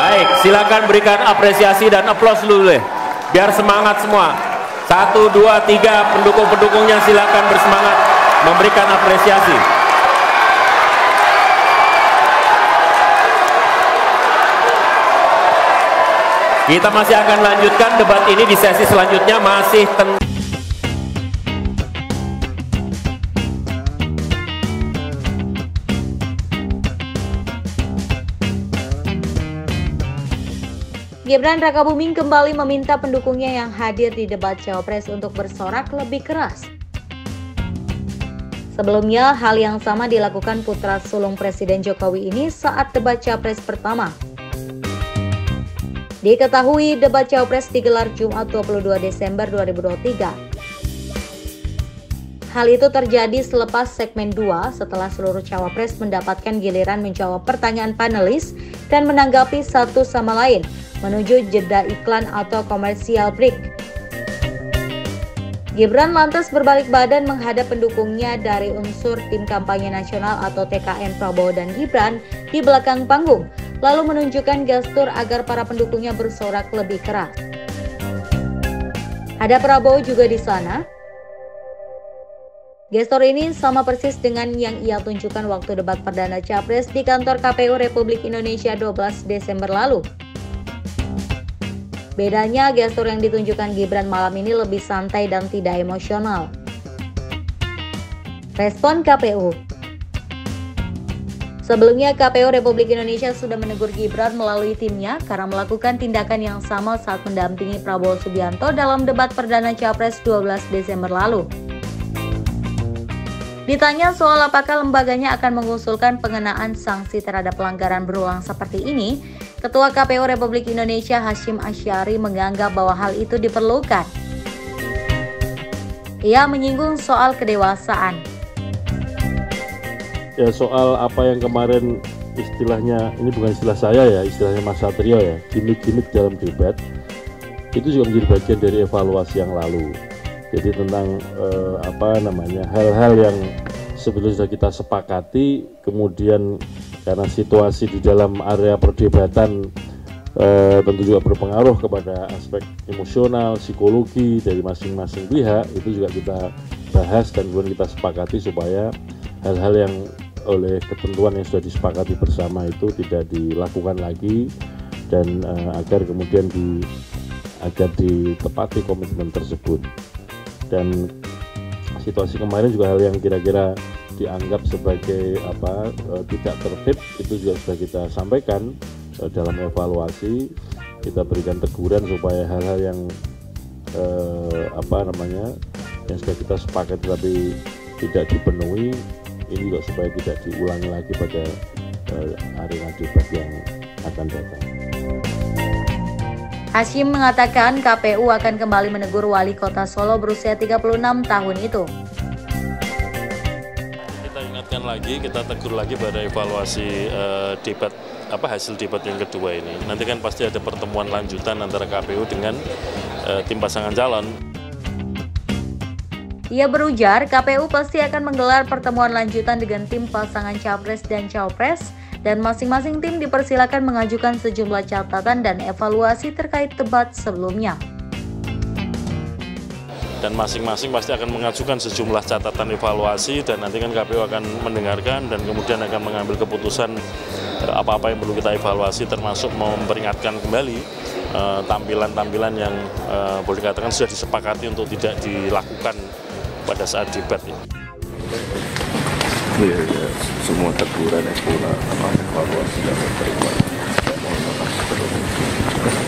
Baik, silakan berikan apresiasi dan aplaus dulu deh, biar semangat semua. 1, 2, 3, pendukung-pendukungnya silakan bersemangat memberikan apresiasi. Kita masih akan lanjutkan debat ini di sesi selanjutnya, masih tentang Gibran Rakabuming kembali meminta pendukungnya yang hadir di debat Cawapres untuk bersorak lebih keras. Sebelumnya, hal yang sama dilakukan putra sulung Presiden Jokowi ini saat debat Cawapres pertama. Diketahui debat Cawapres digelar Jumat 22 Desember 2023. Hal itu terjadi selepas segmen 2 setelah seluruh Cawapres mendapatkan giliran menjawab pertanyaan panelis dan menanggapi satu sama lain menuju jeda iklan atau komersial break. Gibran lantas berbalik badan menghadap pendukungnya dari unsur tim kampanye nasional atau TKN Prabowo dan Gibran di belakang panggung, lalu menunjukkan gestur agar para pendukungnya bersorak lebih keras. Ada Prabowo juga di sana. Gestur ini sama persis dengan yang ia tunjukkan waktu debat perdana Capres di kantor KPU Republik Indonesia 12 Desember lalu. Bedanya, gestur yang ditunjukkan Gibran malam ini lebih santai dan tidak emosional. Respon KPU. Sebelumnya, KPU Republik Indonesia sudah menegur Gibran melalui timnya karena melakukan tindakan yang sama saat mendampingi Prabowo Subianto dalam debat perdana Capres 12 Desember lalu. Ditanya soal apakah lembaganya akan mengusulkan pengenaan sanksi terhadap pelanggaran berulang seperti ini, Ketua KPU Republik Indonesia Hasyim Asy'ari menganggap bahwa hal itu diperlukan. Ia menyinggung soal kedewasaan. Ya, soal apa yang kemarin istilahnya, ini bukan istilah saya ya, istilahnya Mas Satrio ya, gimmick-gimmick dalam debat, itu juga menjadi bagian dari evaluasi yang lalu. Jadi tentang hal-hal yang sebelum sudah kita sepakati, kemudian karena situasi di dalam area perdebatan tentu juga berpengaruh kepada aspek emosional, psikologi dari masing-masing pihak, itu juga kita bahas dan kemudian kita sepakati supaya hal-hal yang oleh ketentuan yang sudah disepakati bersama itu tidak dilakukan lagi, dan agar kemudian ditepati komitmen tersebut. Dan situasi kemarin juga hal yang kira-kira dianggap sebagai tidak tertib itu juga sudah kita sampaikan dalam evaluasi. Kita berikan teguran supaya hal-hal yang yang sudah kita sepakat tapi tidak dipenuhi ini juga supaya tidak diulangi lagi pada arena debat yang akan datang. Hasyim mengatakan KPU akan kembali menegur wali kota Solo berusia 36 tahun itu. Kita ingatkan lagi, kita tegur lagi pada evaluasi hasil debat yang kedua ini. Nanti kan pasti ada pertemuan lanjutan antara KPU dengan tim pasangan calon. Ia berujar KPU pasti akan menggelar pertemuan lanjutan dengan tim pasangan Capres dan Cawapres, dan masing-masing tim dipersilakan mengajukan sejumlah catatan dan evaluasi terkait debat sebelumnya. Dan masing-masing pasti akan mengajukan sejumlah catatan evaluasi, dan nanti kan KPU akan mendengarkan dan kemudian akan mengambil keputusan apa-apa yang perlu kita evaluasi, termasuk memperingatkan kembali tampilan-tampilan yang boleh dikatakan sudah disepakati untuk tidak dilakukan pada saat debat. Iya, semua teguran evaluasi dan terima.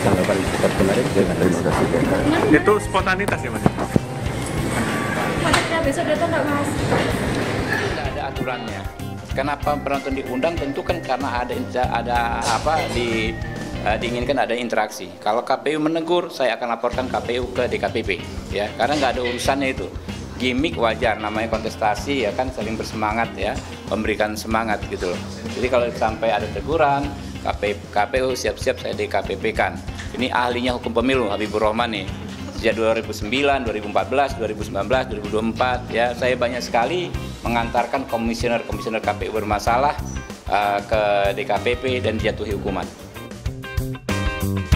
Tanggapan debat kemarin terima kasih. Itu spontanitas ya Mas? Maksudnya besok datang nggak Mas? Tidak ada aturannya. Kenapa penonton diundang? Tentu kan karena diinginkan ada interaksi. Kalau KPU menegur, saya akan laporkan KPU ke DKPP, ya, karena nggak ada urusannya itu. Gimik wajar, namanya kontestasi ya kan, saling bersemangat ya, memberikan semangat gitu loh. Jadi kalau sampai ada teguran, KPU siap-siap saya DKPP kan. Ini ahlinya hukum pemilu Habibur Rahman nih. Sejak 2009, 2014, 2019, 2024 ya, saya banyak sekali mengantarkan komisioner-komisioner KPU bermasalah ke DKPP dan dijatuhi hukuman. kasih.